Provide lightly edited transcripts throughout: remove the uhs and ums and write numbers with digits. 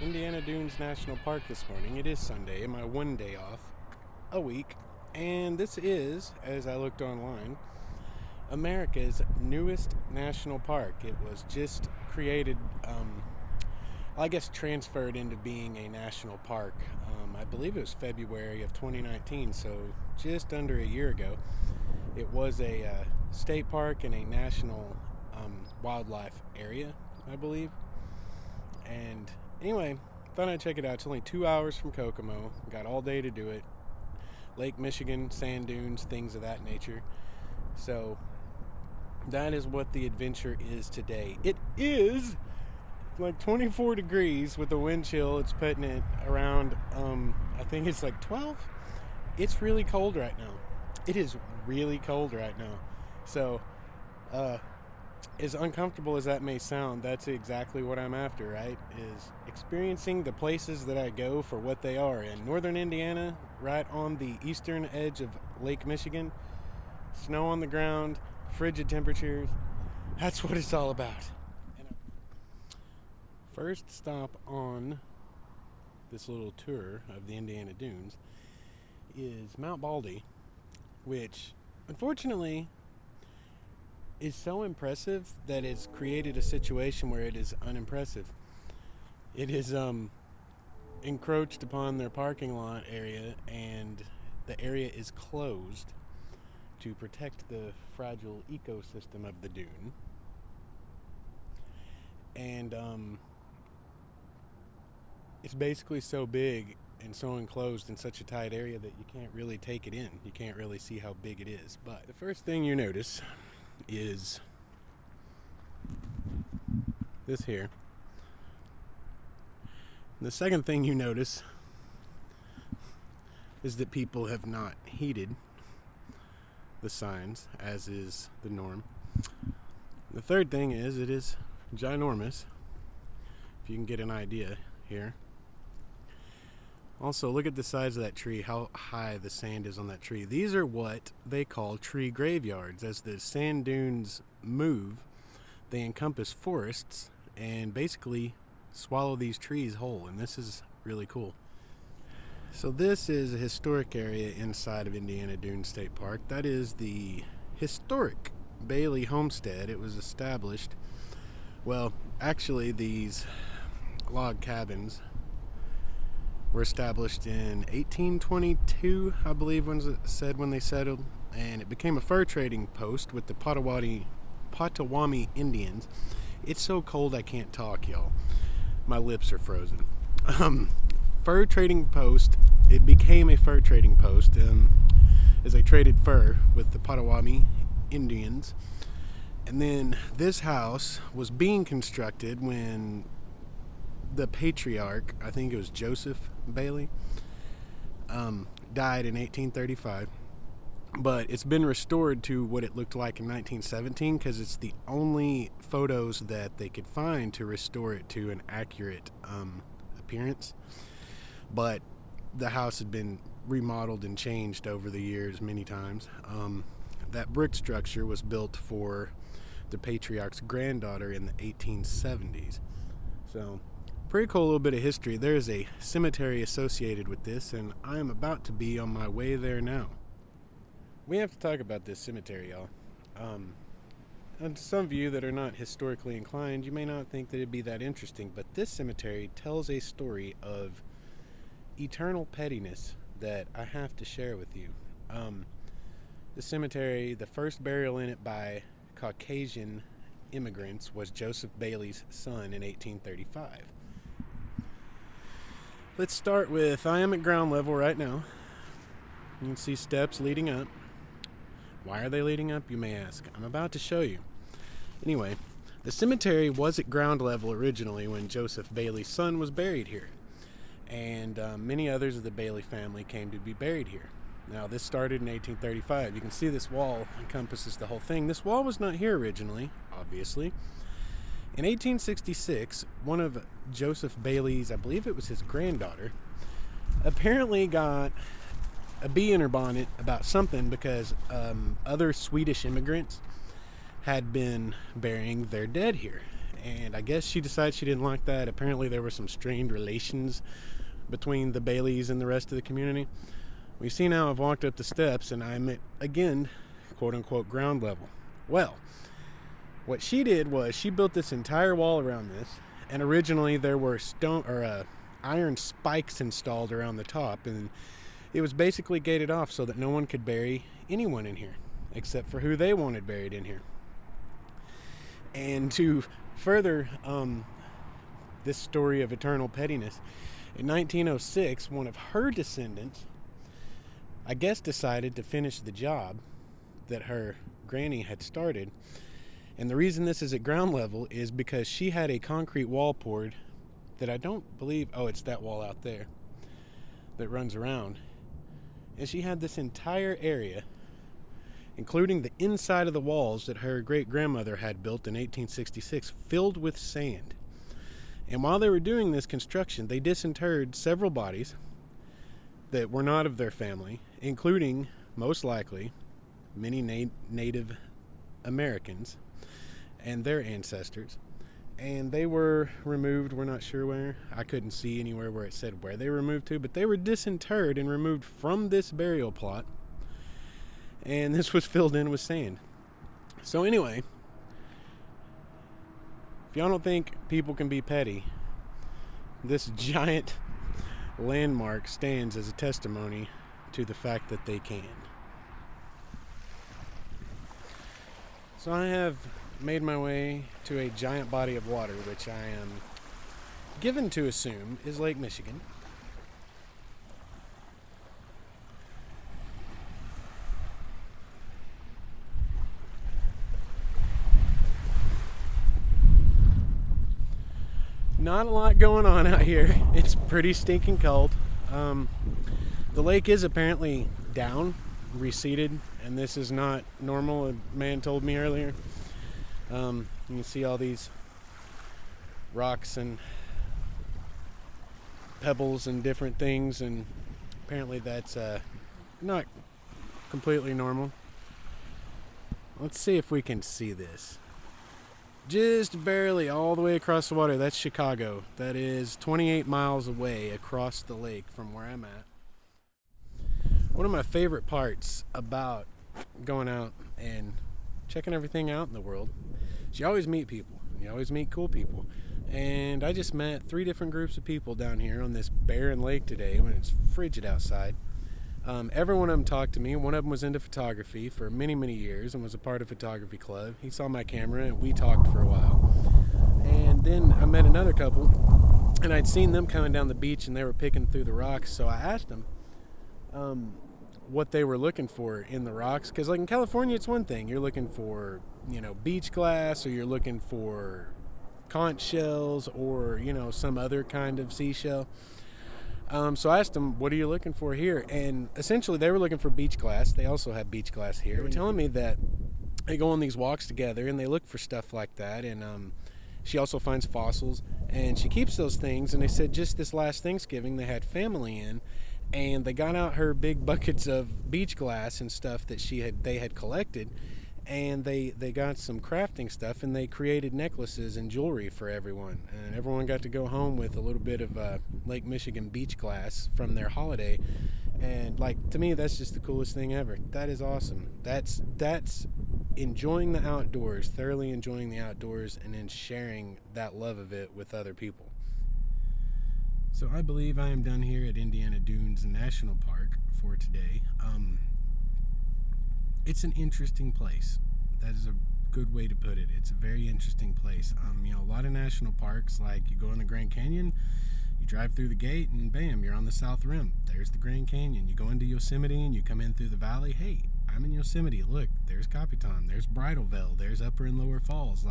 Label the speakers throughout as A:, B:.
A: Indiana Dunes National Park this morning. It is Sunday, my one day off a week, and this is, as I looked online, America's newest national park. It was just created, transferred into being a national park. I believe it was February of 2019, so just under a year ago. It was a state park and a national wildlife area, I believe. And anyway, thought I'd check it out. It's only 2 hours from Kokomo. Got all day to do it. Lake Michigan, sand dunes, things of that nature. So that is what the adventure is today. It is like 24 degrees with the wind chill. It's putting it around, I think it's like 12. It's really cold right now. It is really cold right now. So, as uncomfortable as that may sound, that's exactly what I'm after, right? Is experiencing the places that I go for what they are. In northern Indiana, right on the eastern edge of Lake Michigan, snow on the ground, frigid temperatures. That's what it's all about. First stop on this little tour of the Indiana Dunes is Mount Baldy, which unfortunately is so impressive that it's created a situation where it is unimpressive. It is encroached upon their parking lot area, and the area is closed to protect the fragile ecosystem of the dune. And it's basically so big and so enclosed in such a tight area that you can't really take it in. You can't really see how big it is. But the first thing you notice is this here. The second thing you notice is that people have not heeded the signs, as is the norm. The third thing is it is ginormous, if you can get an idea here. Also, look at the size of that tree, how high the sand is on that tree. These are what they call tree graveyards. As the sand dunes move, they encompass forests and basically swallow these trees whole, and this is really cool. So this is a historic area inside of Indiana Dunes State Park. That is the historic Bailey Homestead. It was established, well, actually these log cabins were established in 1822, I believe, when they settled, and it became a fur trading post with the Potawatomi Indians. It's so cold I can't talk, y'all. My lips are frozen. Fur trading post. It became a fur trading post as they traded fur with the Potawatomi Indians. And then this house was being constructed when the patriarch, I think it was Joseph Bailey, died in 1835. But it's been restored to what it looked like in 1917 because it's the only photos that they could find to restore it to an accurate appearance. But the house had been remodeled and changed over the years many times. That brick structure was built for the patriarch's granddaughter in the 1870s. So, pretty cool little bit of history. There's a cemetery associated with this, and I am about to be on my way there now. We have to talk about this cemetery, y'all. And some of you that are not historically inclined, you may not think that it'd be that interesting, but this cemetery tells a story of eternal pettiness that I have to share with you. The cemetery, the first burial in it by Caucasian immigrants was Joseph Bailey's son in 1835. Let's start with, I am at ground level right now. You can see steps leading up. Why are they leading up, you may ask? I'm about to show you. Anyway, the cemetery was at ground level originally when Joseph Bailey's son was buried here. And many others of the Bailey family came to be buried here. Now, this started in 1835. You can see this wall encompasses the whole thing. This wall was not here originally, obviously. In 1866, one of Joseph Bailey's, I believe it was his granddaughter, apparently got a bee in her bonnet about something because other Swedish immigrants had been burying their dead here. and I guess she decided she didn't like that. Apparently there were some strained relations between the Baileys and the rest of the community. We see now I've walked up the steps and I'm at, again, quote unquote, ground level. Well, what she did was she built this entire wall around this, and originally there were iron spikes installed around the top, and it was basically gated off so that no one could bury anyone in here except for who they wanted buried in here. And to further this story of eternal pettiness, in 1906, one of her descendants, I guess, decided to finish the job that her granny had started. And the reason this is at ground level is because she had a concrete wall poured that I don't believe, it's that wall out there that runs around. And she had this entire area, including the inside of the walls that her great-grandmother had built in 1866, filled with sand. And while they were doing this construction, they disinterred several bodies that were not of their family, including, most likely, many Native Americans and their ancestors. And they were removed, we're not sure where. I couldn't see anywhere where it said where they were removed to, but they were disinterred and removed from this burial plot. And this was filled in with sand. So anyway, if y'all don't think people can be petty, this giant landmark stands as a testimony to the fact that they can. So I have made my way to a giant body of water, which I am given to assume is Lake Michigan. Not a lot going on out here. It's pretty stinking cold. The lake is apparently down, receded, and this is not normal. A man told me earlier. You can see all these rocks and pebbles and different things, and apparently that's not completely normal. Let's see if we can see this. Just barely all the way across the water. That's Chicago. That is 28 miles away across the lake from where I'm at. One of my favorite parts about going out and checking everything out in the world is you always meet people. You always meet cool people. And I just met 3 different groups of people down here on this barren lake today when it's frigid outside. Every one of them talked to me. One of them was into photography for many, many years and was a part of photography club. He saw my camera and we talked for a while. And then I met another couple, and I'd seen them coming down the beach and they were picking through the rocks. So I asked them what they were looking for in the rocks. Because like in California, it's one thing. You're looking for, beach glass, or you're looking for conch shells, or, some other kind of seashell. So I asked them, what are you looking for here? And essentially they were looking for beach glass. They also have beach glass here. They were telling me that they go on these walks together and they look for stuff like that. And she also finds fossils and she keeps those things. And they said just this last Thanksgiving they had family in, and they got out her big buckets of beach glass and stuff that they had collected. And they got some crafting stuff, and they created necklaces and jewelry for everyone. And everyone got to go home with a little bit of Lake Michigan beach glass from their holiday. And to me, that's just the coolest thing ever. That is awesome. That's enjoying the outdoors, thoroughly enjoying the outdoors, and then sharing that love of it with other people. So I believe I am done here at Indiana Dunes National Park for today. It's an interesting place. That is a good way to put it. It's a very interesting place. A lot of national parks, like you go in the Grand Canyon, you drive through the gate, and bam, you're on the South Rim. There's the Grand Canyon. You go into Yosemite, and you come in through the valley. Hey, I'm in Yosemite. Look, there's Capitan. There's Bridalveil. There's Upper and Lower Falls.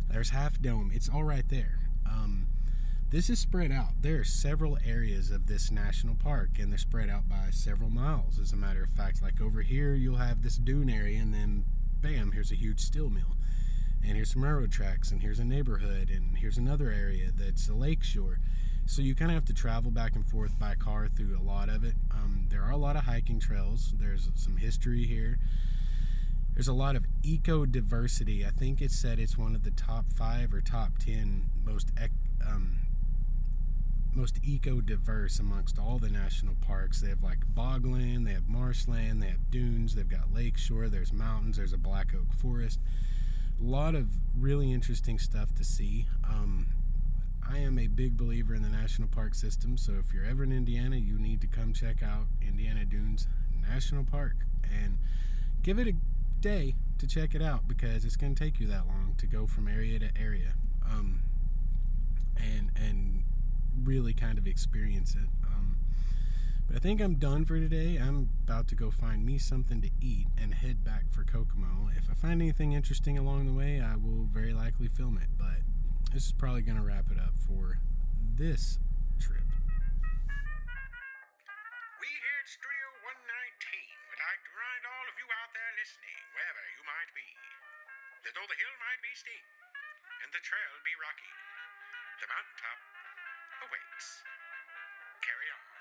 A: There's Half Dome. It's all right there. This is spread out. There are several areas of this national park, and they're spread out by several miles, as a matter of fact. Like over here, you'll have this dune area, and then, bam, here's a huge steel mill. And here's some railroad tracks, and here's a neighborhood, and here's another area that's a lake shore. So you kind of have to travel back and forth by car through a lot of it. There are a lot of hiking trails. There's some history here. There's a lot of eco diversity. I think it said it's one of the top 5 or top 10 most eco diverse amongst all the national parks. They have like bogland, they have marshland, they have dunes, they've got lakeshore, there's mountains, there's a black oak forest. A lot of really interesting stuff to see. I am a big believer in the national park system, so if you're ever in Indiana, you need to come check out Indiana Dunes National Park and give it a day to check it out, because it's going to take you that long to go from area to area, and really kind of experience it. But I think I'm done for today. I'm about to go find me something to eat and head back for Kokomo. If I find anything interesting along the way, I will very likely film it, but this is probably going to wrap it up for this trip.
B: We here at Studio 119 would like to remind all of you out there listening, wherever you might be, that though the hill might be steep and the trail be rocky, the mountaintop awaits. Carry on.